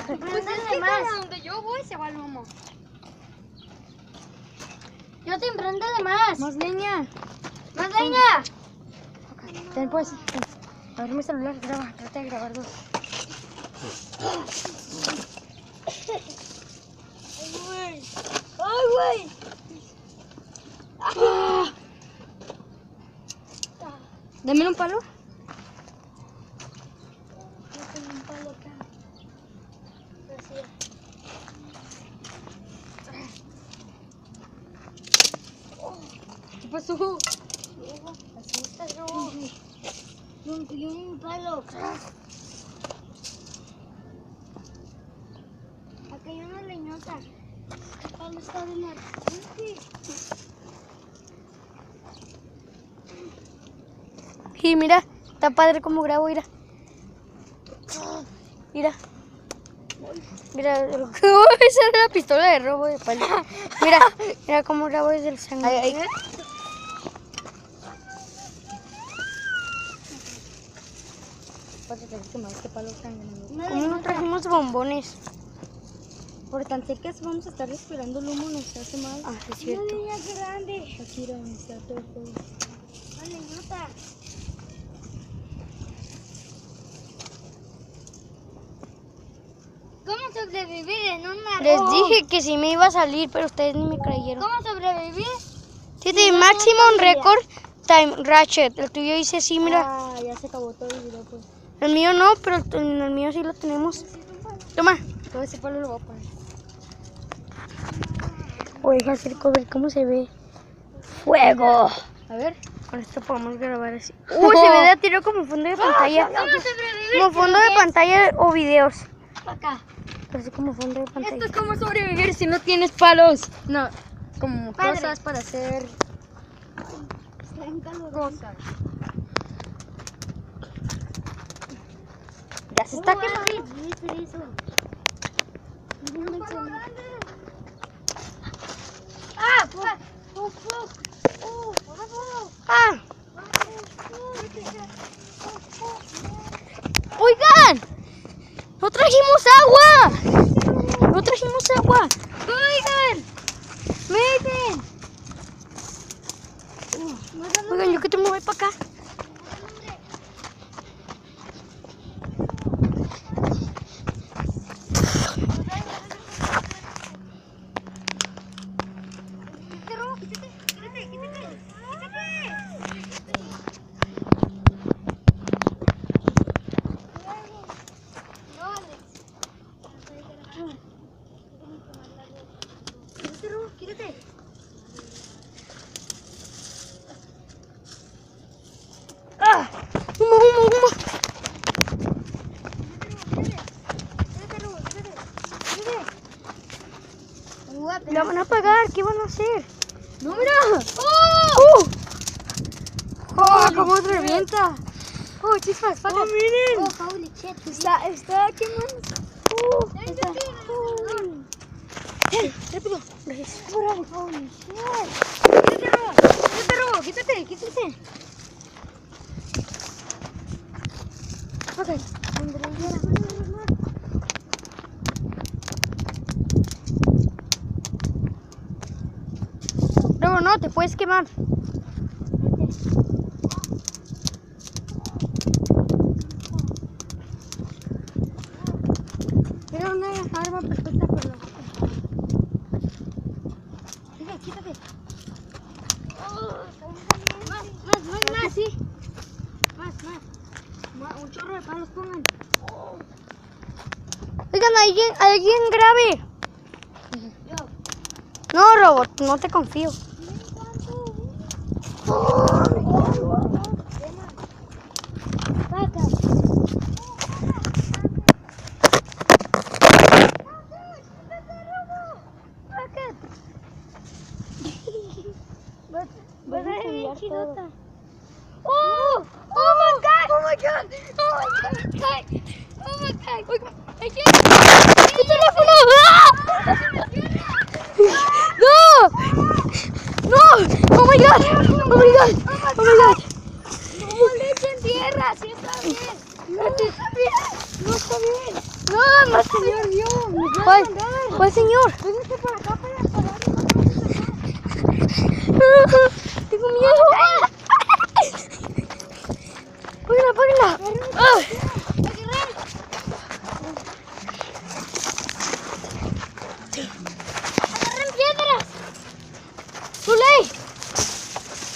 Prendele más. Donde yo voy se va el humo. Yo te prendele más. Más leña. Más leña. Ten pues. A ver mi celular, graba, trata de grabar dos. Ay, güey. Dame un palo. Yo tengo un palo acá. Así. ¿Qué pasó? Asústalo. Rompí un palo. Acá hay una leñota. El palo está de mar. Y mira, está padre como grabo, mira. Mira. Mira, esa es la pistola de robo de palo. Mira, mira cómo grabo desde el sangre. ¿Cómo no trajimos bombones? Por tan secas vamos a estar respirando el humo, nos hace mal. Ah, es Una cierto. leña grande. Aquí era donde está todo el fuego. Una leñota. ¿Cómo sobrevivir en una Les dije que sí me iba a salir, pero ustedes ni me creyeron. ¿Cómo sobrevivir? Sí, de Maximum Record Time Ratchet. El tuyo dice sí, mira. Ah, ya se acabó todo el video, pues. El mío no, pero en el mío sí lo tenemos. Toma. Todo ese palo lo voy a poner. Voy a dejar hacer cover. ¿Cómo se ve? ¡Fuego! A ver. Con esto podemos grabar así. Uy, se ve de a tiro como fondo de pantalla. ¿Cómo sobrevivir? Como fondo de pantalla o videos. Acá. Así como fondo de pantalla. Esto es como sobrevivir si no tienes palos. No, como Padre. cosas para hacer Está en calor. cosas. Ya se está quemando. ¡Ah! ¡Fuck! ¡Ah! ¡Oigan! ¡No trajimos agua! ¡No trajimos agua! ¡Oigan! ¡Miren! Oigan, yo que te muevo para acá. Quítate. ¡Ah! ¡Humo, humo, humo! La van a apagar, ¿qué van a hacer? ¡No, mira! ¡Oh! ¡Oh! ¿Cómo revienta? ¡Oh, chispas! ¡Paca! ¡Oh, miren! Oh, holy shit. Está quemando. ¡Rápido! Gracias. Holy shit. ¡Quítate! Ok. No, no, te puedes quemar. Era una arma perfecta para la... Quítate. Más, sí. Más. Un chorro de palos pongan. Oigan, alguien grabe. No, robot, no te confío. Vas a ver bien chidota. ¡Oh! ¡Oh my God! ¡Oh my God! ¡Oh my God! ¡Oh my God! ¡Mi teléfono! ¡Ah! ¡No! ¡No! ¡Oh my God! ¡Oh my God! ¡Oh my God! No le echen tierra, sí está bien. No está bien. No está bien. No, señor, Dios. ¿Cuál señor? Véngase por acá para parar. Tengo miedo. Apáguenla, apáguenla.